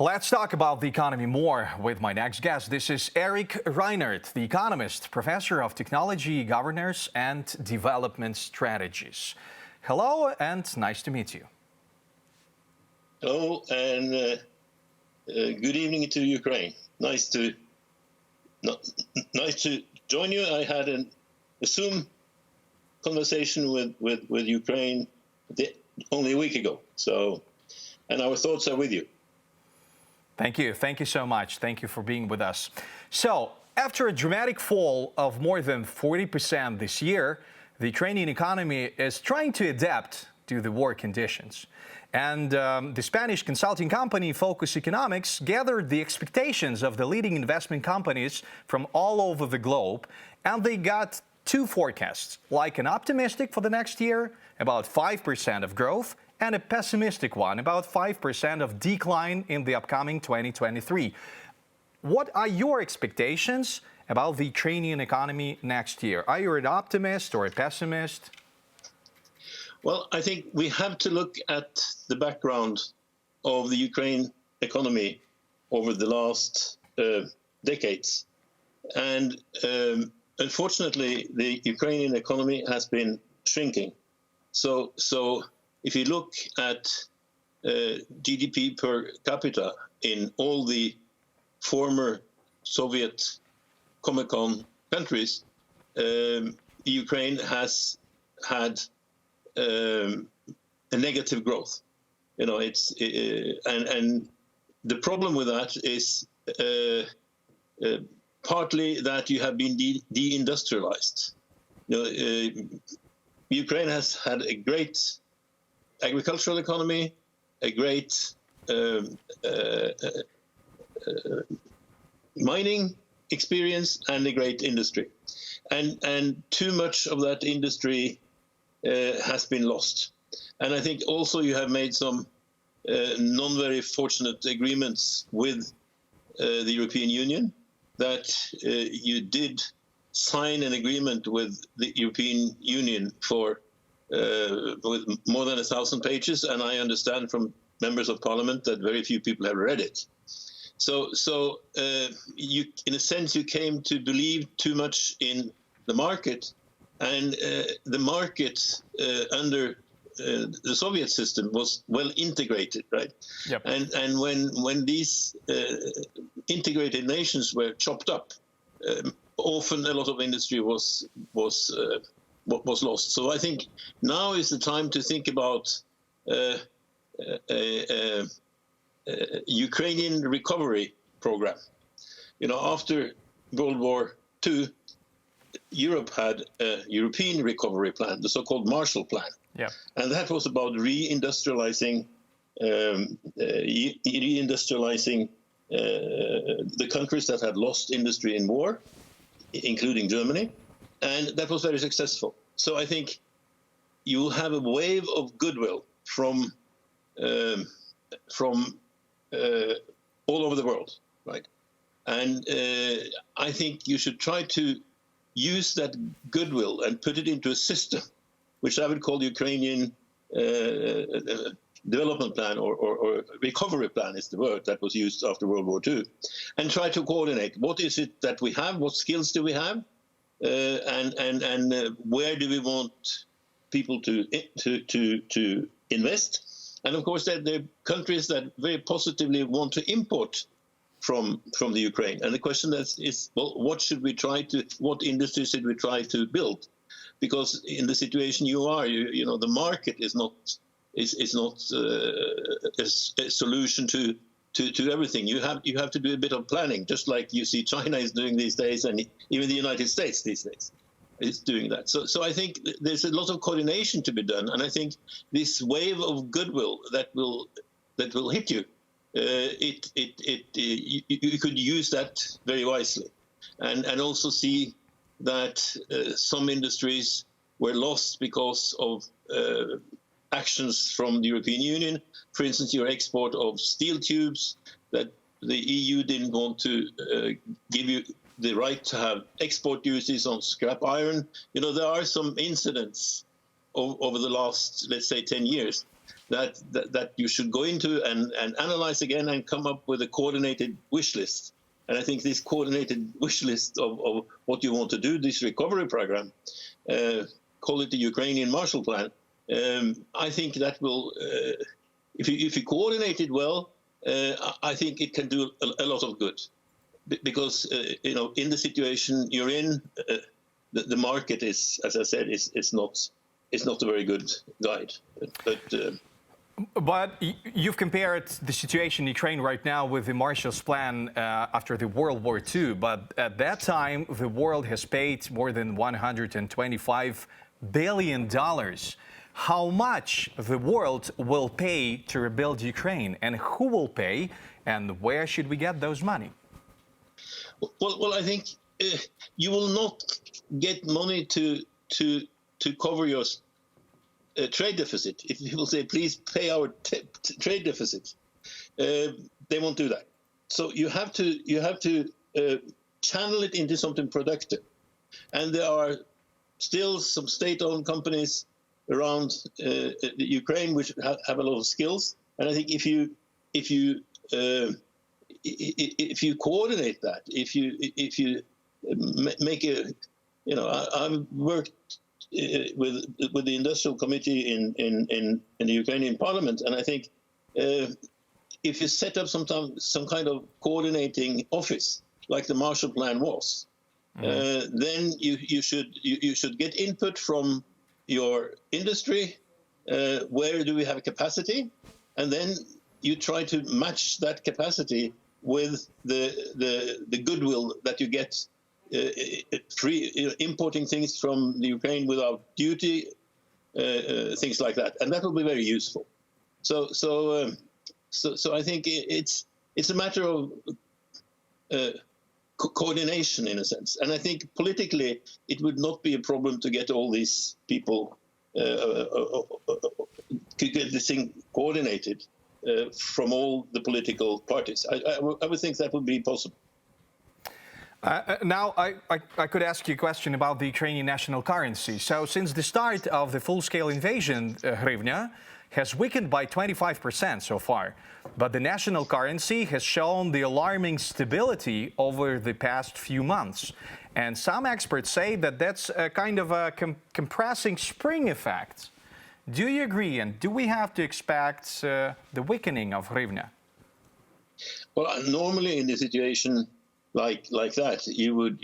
Let's talk about the economy more with my next guest. This is Erik Reinert, the economist, professor of technology, governance, and development strategies. Hello, and nice to meet you. Hello, and good evening to Ukraine. Nice to join you. I had a Zoom conversation with Ukraine only a week ago. And our thoughts are with you. Thank you. Thank you so much. Thank you for being with us. So, after a dramatic fall of more than 40% this year, the Ukrainian economy is trying to adapt to the war conditions. And the Spanish consulting company Focus Economics gathered the expectations of the leading investment companies from all over the globe, and they got two forecasts, like an optimistic for the next year, about 5% of growth, and a pessimistic one, about 5% of decline in the upcoming 2023. What are your expectations about the Ukrainian economy next year? Are you an optimist or a pessimist? Well, I think we have to look at the background of the Ukraine economy over the last decades. And unfortunately, the Ukrainian economy has been shrinking. So if you look at GDP per capita in all the former Soviet Comecon countries, Ukraine has had a negative growth. You know, and the problem with that is partly that you have been deindustrialized. You know, Ukraine has had a great agricultural economy, a great mining experience, and a great industry, and too much of that industry has been lost. And I think also you have made some non very fortunate agreements with the European Union, that you did sign an agreement with the European Union for with more than 1,000 pages, and I understand from members of parliament that very few people have read it. So you, in a sense, you came to believe too much in the market, and the market under the Soviet system was well integrated, right? Yep. And when these integrated nations were chopped up, often a lot of industry was lost. So I think now is the time to think about a Ukrainian recovery program. You know, after World War II, Europe had a European recovery plan, the so-called Marshall Plan. Yeah. And that was about reindustrializing the countries that had lost industry in war, including Germany. And that was very successful. So I think you will have a wave of goodwill from all over the world, right? And I think you should try to use that goodwill and put it into a system, which I would call the Ukrainian development plan or recovery plan is the word that was used after World War II, and try to coordinate what is it that we have, what skills do we have, and where do we want people to invest. And of course, there are countries that very positively want to import from the Ukraine. And the question is, well, what industries should we try to build? Because in the situation you are, you know, the market is not a solution to everything. You have to do a bit of planning, just like you see China is doing these days, and even the United States these days is doing that. So I think there's a lot of coordination to be done, and I think this wave of goodwill that will hit you, you could use that very wisely, and also see that some industries were lost because of actions from the European Union. For instance, your export of steel tubes, that the EU didn't want to give you the right to have export duties on scrap iron. You know, there are some incidents over the last, let's say, 10 years that you should go into and analyze again and come up with a coordinated wish list. And I think this coordinated wish list of what you want to do, this recovery program, call it the Ukrainian Marshall Plan, I think that will, if you coordinate it well, I think it can do a lot of good. Because, in the situation you're in, the market is, as I said, is not a very good guide. But you've compared the situation in Ukraine right now with the Marshall's Plan after the World War II. But at that time, the world has paid more than $125 billion. How much the world will pay to rebuild Ukraine, and who will pay, and where should we get those money? Well, I think you will not get money to cover your trade deficit. If people say, please pay our trade deficit, they won't do that. So you have to channel it into something productive. And there are still some state-owned companies around Ukraine which have a lot of skills. And I think if you coordinate that, if you make I've worked with the industrial committee in the Ukrainian parliament, and I think if you set up some kind of coordinating office like the Marshall Plan was, then you should get input from your industry. Where do we have capacity, and then you try to match that capacity with the goodwill that you get. Free importing things from the Ukraine without duty, things like that, and that will be very useful. So I think it's a matter of coordination in a sense, and I think politically it would not be a problem to get all these people to get this thing coordinated from all the political parties. I would think that would be possible. Now, I could ask you a question about the Ukrainian national currency. So since the start of the full-scale invasion, hryvnia has weakened by 25% so far. But the national currency has shown the alarming stability over the past few months. And some experts say that that's a kind of a compressing spring effect. Do you agree? And do we have to expect the weakening of hryvnia? Well, normally in the situation like that, you would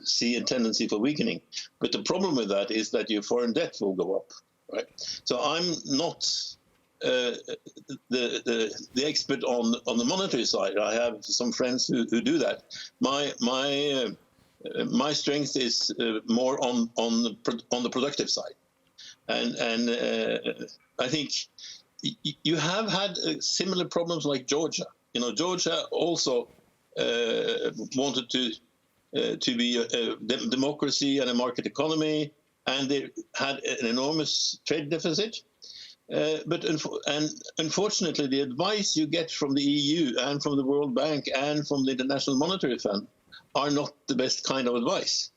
see a tendency for weakening. But the problem with that is that your foreign debt will go up, right? So I'm not the expert on the monetary side. I have some friends who do that. My strength is more on the productive side, and I think you have had similar problems like Georgia. Georgia also wanted to be a democracy and a market economy, and they had an enormous trade deficit. But unfortunately, the advice you get from the EU and from the World Bank and from the International Monetary Fund are not the best kind of advice.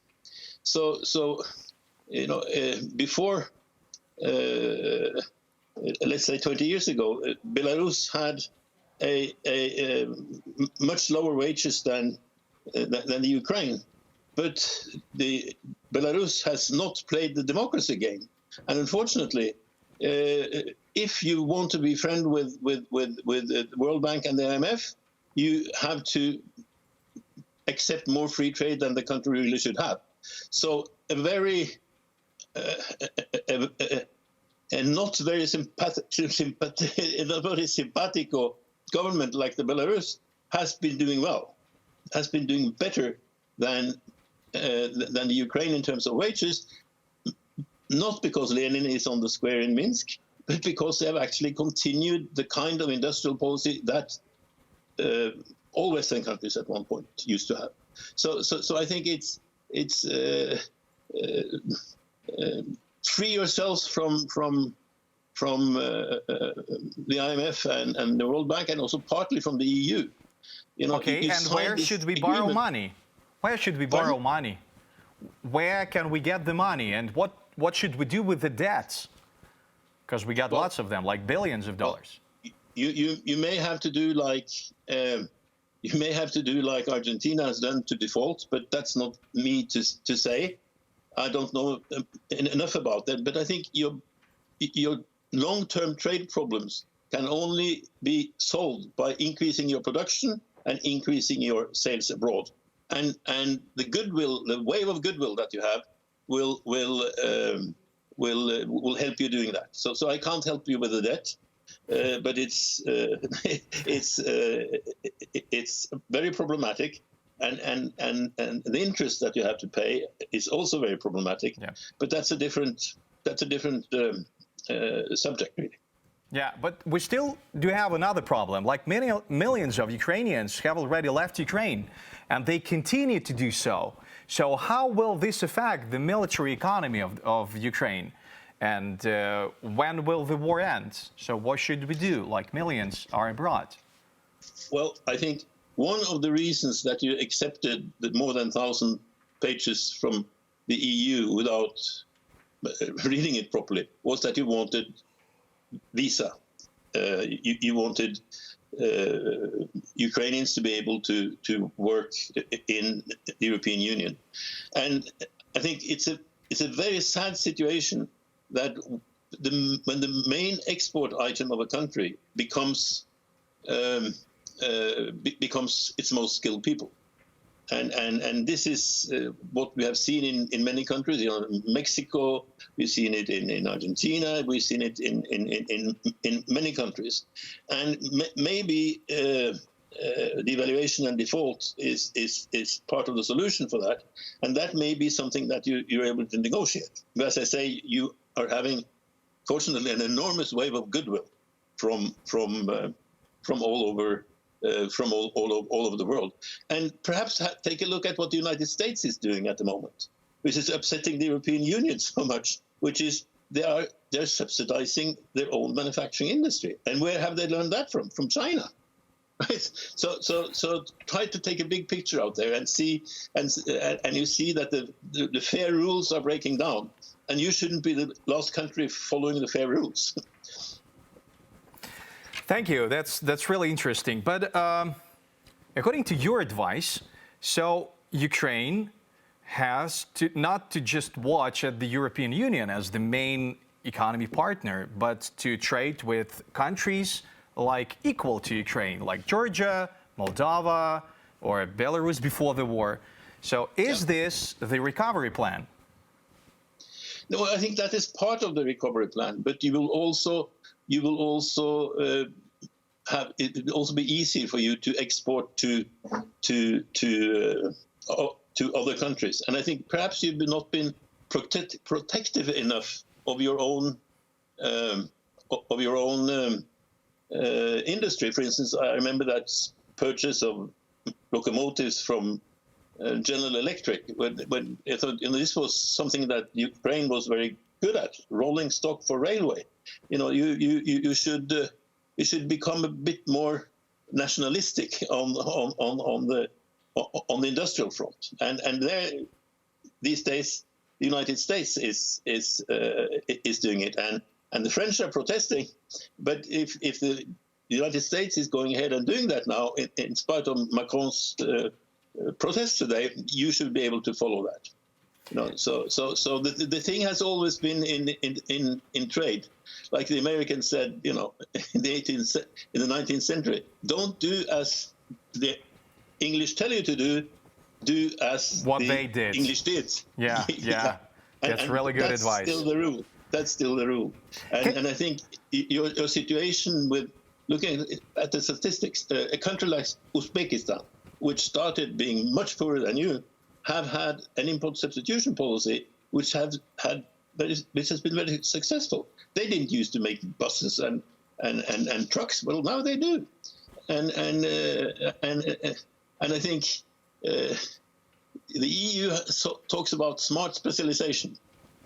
So before, let's say 20 years ago, Belarus had a much lower wages than the Ukraine, but the Belarus has not played the democracy game, and unfortunately, if you want to be friend with the World Bank and the IMF, you have to accept more free trade than the country really should have. So a very not very simpatico government like the Belarus has been doing well, has been doing better than the Ukraine in terms of wages, not because Lenin is on the square in Minsk, but because they have actually continued the kind of industrial policy that all Western countries at one point used to have. So I think it's free yourselves from the IMF and the World Bank, and also partly from the EU. Okay, and where should we borrow money? Where should we borrow money? Where can we get the money, and what should we do with the debts? Because we got lots of them, like billions of dollars. You may have to do like Argentina has done to default, but that's not me to say. I don't know enough about that, but I think your long-term trade problems can only be solved by increasing your production and increasing your sales abroad. And the goodwill, the wave of goodwill that you have, will help you doing that. So I can't help you with the debt, but it's very problematic, and the interest that you have to pay is also very problematic. Yeah. But that's a different subject, really. Yeah, but we still do have another problem. Like millions of Ukrainians have already left Ukraine, and they continue to do so. So how will this affect the military economy of Ukraine? And when will the war end? So what should we do? Like millions are abroad. Well, I think one of the reasons that you accepted the more than 1,000 pages from the EU without reading it properly was that you wanted visa. You wanted Ukrainians to be able to work in the European Union, and I think it's a very sad situation that when the main export item of a country becomes its most skilled people. And this is what we have seen in many countries. You know, Mexico, we've seen it in Argentina, we've seen it in many countries. And maybe devaluation and default is part of the solution for that. And that may be something that you're able to negotiate. But as I say, you are having, fortunately, an enormous wave of goodwill from all over. From all over the world. And perhaps take a look at what the United States is doing at the moment, which is upsetting the European Union so much, which is they're subsidizing their own manufacturing industry. And where have they learned that from? From China. Right? So try to take a big picture out there and see, and you see that the fair rules are breaking down, and you shouldn't be the last country following the fair rules. Thank you. That's really interesting. But according to your advice, so Ukraine has to not to just watch at the European Union as the main economy partner, but to trade with countries like equal to Ukraine, like Georgia, Moldova, or Belarus before the war. So is this the recovery plan? No, I think that is part of the recovery plan, but you will also have it will also be easy for you to export to other countries. And I think perhaps you've not been protective enough of your own industry. For instance, I remember that purchase of locomotives from General Electric, when I thought, this was something that Ukraine was very good at, rolling stock for railway. You should become a bit more nationalistic on the industrial front. And there, these days, the United States is doing it, and the French are protesting. But if the United States is going ahead and doing that now, in spite of Macron's protest today, you should be able to follow that. So the thing has always been in trade, like the Americans said, in the 19th century. Don't do as the English tell you to do. Do as what they did. English did. Yeah. That's really good advice. That's still the rule. And I think your situation with looking at the statistics, a country like Uzbekistan, which started being much poorer than you, have had an import substitution policy which has been very successful. They didn't used to make buses and trucks. Well, now they do, and I think the EU talks about smart specialization.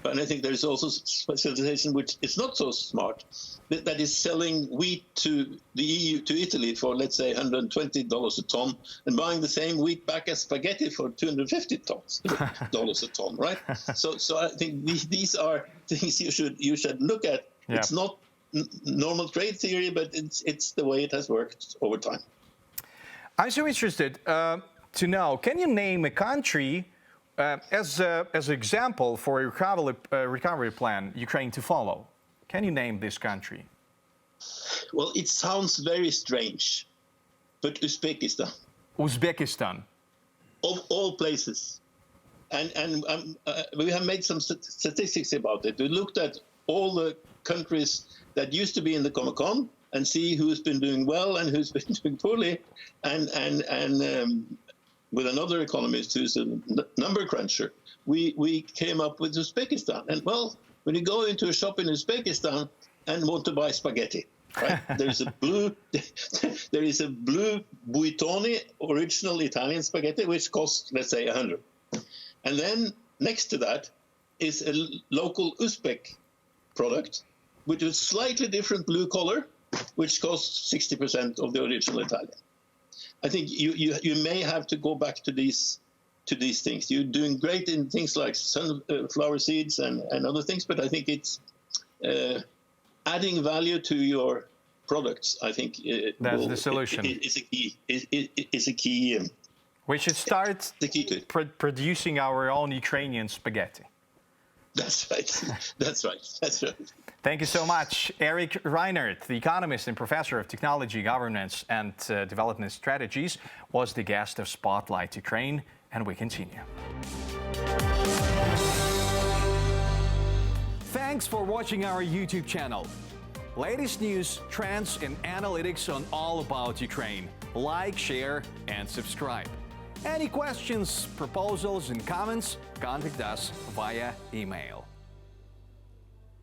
And I think there is also specialization which is not so smart, that is selling wheat to the EU, to Italy, for, let's say, $120 a ton, and buying the same wheat back as spaghetti for $250 a ton, right? So I think these are things you should look at Yeah. It's not normal trade theory, but it's the way it has worked over time. I'm so interested to know, can you name a country as an example for a recovery plan Ukraine to follow? Can you name this country? Well, it sounds very strange, but Uzbekistan, Uzbekistan. of all places. And we have made some statistics about it. We looked at all the countries that used to be in the Comecon and see who's been doing well and who's been doing poorly. And with another economist who's a number cruncher, we came up with Uzbekistan. And well, when you go into a shop in Uzbekistan and want to buy spaghetti, right? there is a blue Buitoni original Italian spaghetti, which costs, let's say, 100. And then next to that is a local Uzbek product with a slightly different blue color, which costs 60% of the original Italian. I think you may have to go back to these things. You're doing great in things like sunflower seeds and other things, but I think it's adding value to your products. I think that's the solution. It's a key. It's a key. We should start the key to it. Producing our own Ukrainian spaghetti. That's right. That's right. That's right. Thank you so much. Erik Reinert, the economist and professor of technology, governance, and development strategies, was the guest of Spotlight Ukraine, and we continue. Thanks for watching our YouTube channel. Latest news, trends, and analytics on all about Ukraine. Like, share, and subscribe. Any questions, proposals, and comments, contact us via email.